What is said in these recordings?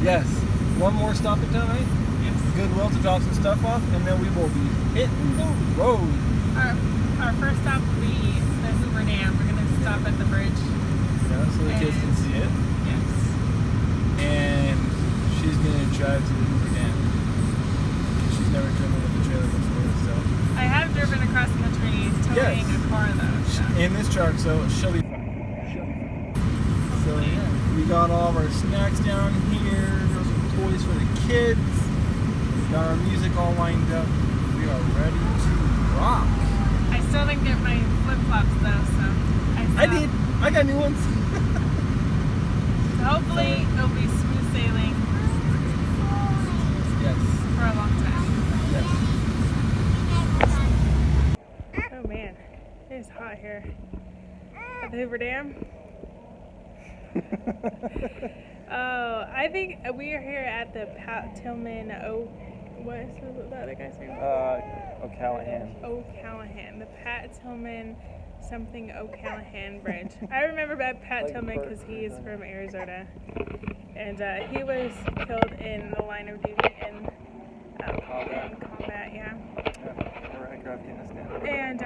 Yes. One more stop in town, right? Yes. Goodwill to drop some stuff off, and then we will be hitting the road. Our first stop will be the Hoover Dam. We're gonna stop at the bridge. Yeah, so the kids can see it. Yes. And she's gonna drive to the Hoover Dam. She's never driven with a trailer before, so. I have driven across country towing a car though. So. In this truck, so she'll be fine. So yeah, we got all of our snacks down here. There's some toys for the kids. We got our music all lined up. We are ready to rock. I still didn't get my flip flops though, so I did. I got new ones. So hopefully it'll be smooth sailing Yes. for a long time. Yes. Oh man, it's hot here at the Hoover Dam. Oh, I think we are here at the Pat Tillman what is the other guy's name? O'Callahan. O'Callahan. The Pat Tillman something O'Callahan Bridge. I remember Pat Tillman because he's from Arizona. And he was killed in the line of duty in combat, yeah. And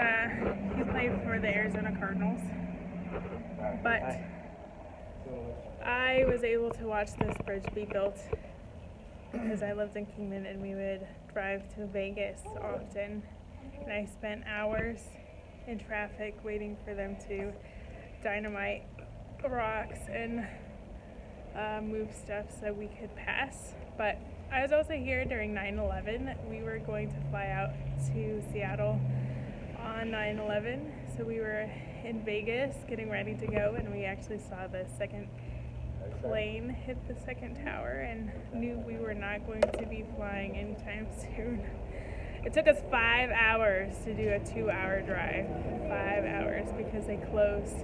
he played for the Arizona Cardinals. But I was able to watch this bridge be built because I lived in Kingman and we would drive to Vegas often. And I spent hours in traffic waiting for them to dynamite rocks and move stuff so we could pass. But I was also here during 9/11. We were going to fly out to Seattle on 9/11. So we were in Vegas getting ready to go, and we actually saw the second plane hit the second tower and knew we were not going to be flying anytime soon. It took us 5 hours to do a 2-hour drive. 5 hours because they closed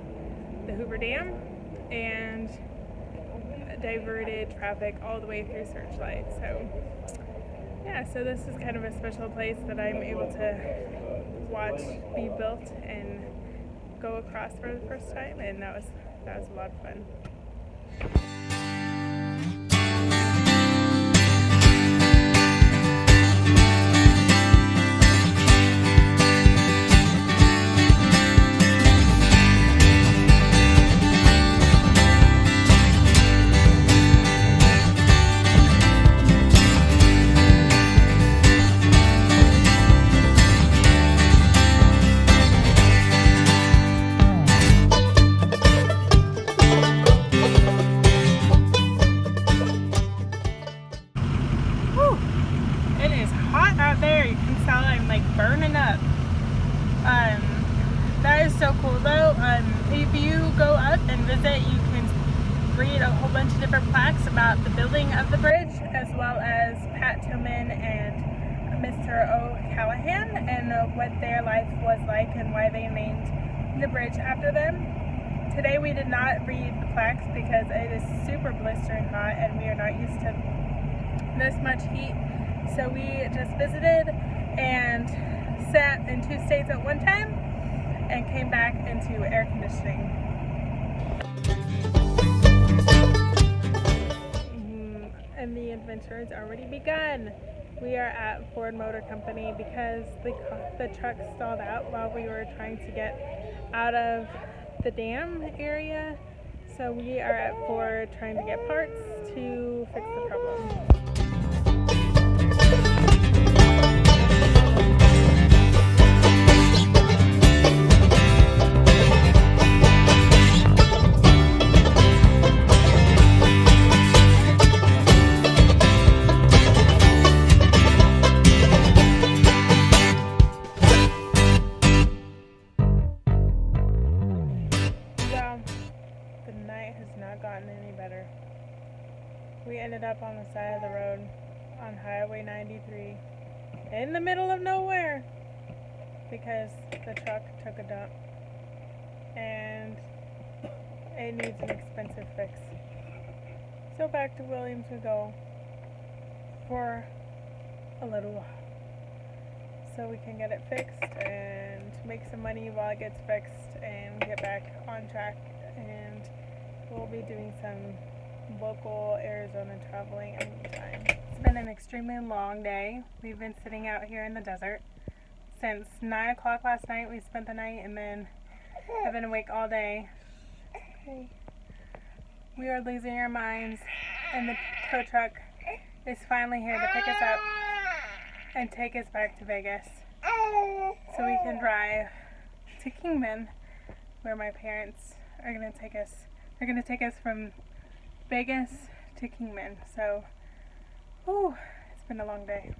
the Hoover Dam and diverted traffic all the way through Searchlight. So yeah, so this is kind of a special place that I'm able to watch be built and go across for the first time, and that was a lot of fun. Burning up. That is so cool though. If you go up and visit, you can read a whole bunch of different plaques about the building of the bridge, as well as Pat Tillman and Mr. O'Callahan and what their life was like and why they named the bridge after them. Today we did not read the plaques because it is super blistering hot and we are not used to this much heat. So we just visited and sat in 2 states at one time and came back into air conditioning. And the adventure has already begun. We are at Ford Motor Company because the truck stalled out while we were trying to get out of the dam area. So we are at Ford trying to get parts to fix the problem. We ended up on the side of the road on Highway 93 in the middle of nowhere because the truck took a dump and it needs an expensive fix. So back to Williams we go for a little while so we can get it fixed and make some money while it gets fixed and get back on track, and we'll be doing some local Arizona traveling anytime. It's been an extremely long day. We've been sitting out here in the desert since 9 o'clock last night. We spent the night and then have been awake all day. We are losing our minds, and the tow truck is finally here to pick us up and take us back to Vegas so we can drive to Kingman, where my parents are going to take us. They're going to take us from Vegas to Kingman. So, it's been a long day.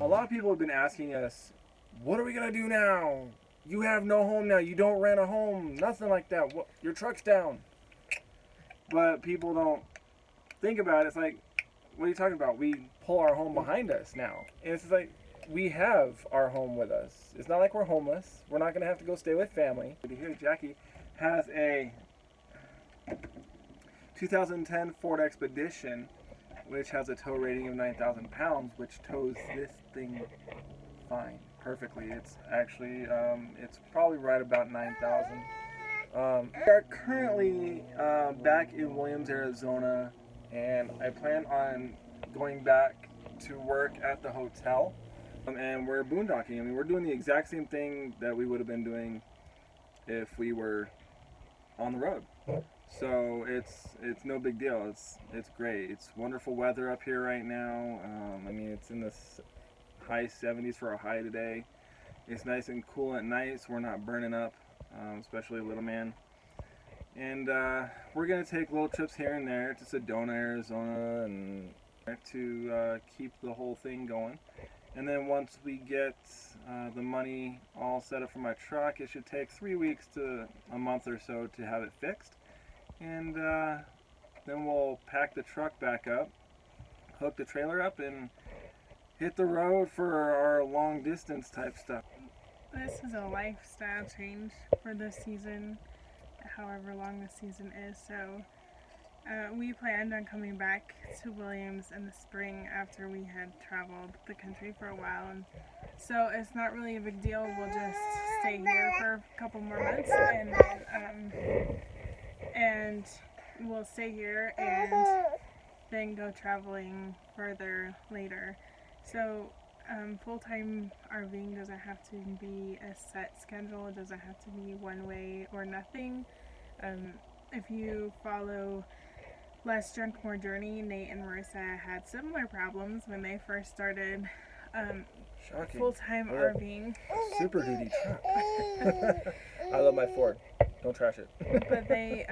A lot of people have been asking us, what are we going to do now? You have no home now. You don't rent a home. Nothing like that. Your truck's down. But people don't think about it. It's like, what are you talking about? We pull our home behind us now. And it's like, we have our home with us. It's not like we're homeless. We're not going to have to go stay with family. Here, Jackie has a 2010 Ford Expedition, which has a tow rating of 9,000 pounds, which tows this thing fine, perfectly. It's actually, it's probably right about 9,000. We are currently back in Williams, Arizona, and I plan on going back to work at the hotel, and we're boondocking. I mean, we're doing the exact same thing that we would have been doing if we were on the road. So it's no big deal. It's great. It's wonderful weather up here right now. I mean, it's in the high 70s for a high today. It's nice and cool at night, so we're not burning up, especially little man. And we're gonna take little trips here and there to Sedona, Arizona, and to keep the whole thing going. And then once we get the money all set up for my truck, it should take 3 weeks to a month or so to have it fixed. And then we'll pack the truck back up, hook the trailer up, and hit the road for our long distance type stuff. This is a lifestyle change for this season, however long the season is. So we planned on coming back to Williams in the spring after we had traveled the country for a while, and so it's not really a big deal. We'll just stay here for a couple more months, and we'll stay here and then go traveling further later. So full-time RVing doesn't have to be a set schedule. It doesn't have to be one way or nothing. If you follow Less Drunk More Journey, Nate and Marissa had similar problems when they first started full-time RVing. Super duty truck. I love my Ford. Don't trash it. But they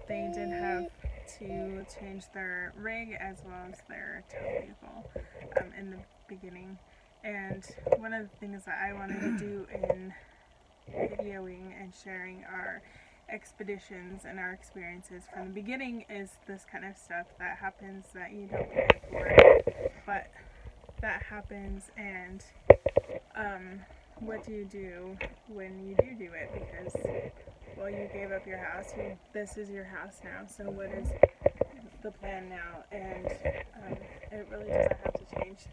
did have to change their rig as well as their tow vehicle in the beginning. And one of the things that I wanted to do in videoing and sharing our expeditions and our experiences from the beginning is this kind of stuff that happens that you don't plan for, but that happens. And what do you do when you do it? Because, well, you gave up your house. This is your house now. So what is the plan now? And it really doesn't have to change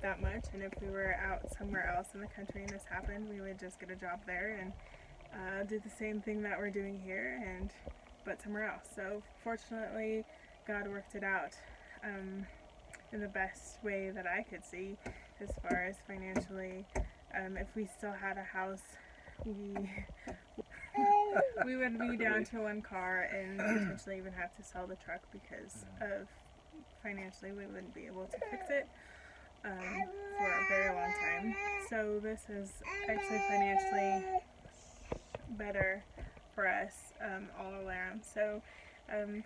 that much, and if we were out somewhere else in the country and this happened, we would just get a job there and do the same thing that we're doing here, but somewhere else. So fortunately, God worked it out in the best way that I could see, as far as financially. If we still had a house, we would be down to one car and potentially even have to sell the truck because of financially we wouldn't be able to fix it for a very long time. So this is actually financially better for us all around. So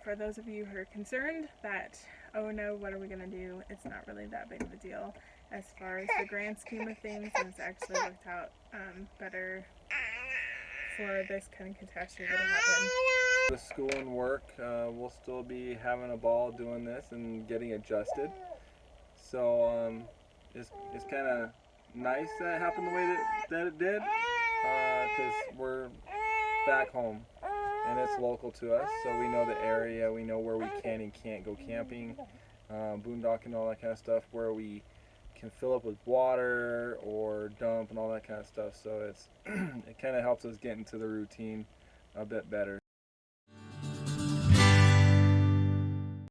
for those of you who are concerned that, oh no, what are we going to do? It's not really that big of a deal. As far as the grand scheme of things, it's actually worked out better for this kind of catastrophe to happen. With school and work, we'll still be having a ball doing this and getting adjusted. So it's kind of nice that it happened the way that it did, because we're back home and it's local to us, so we know the area, we know where we can and can't go camping, boondocking, all that kind of stuff, where we can fill up with water or dump and all that kind of stuff. So it's it kind of helps us get into the routine a bit better.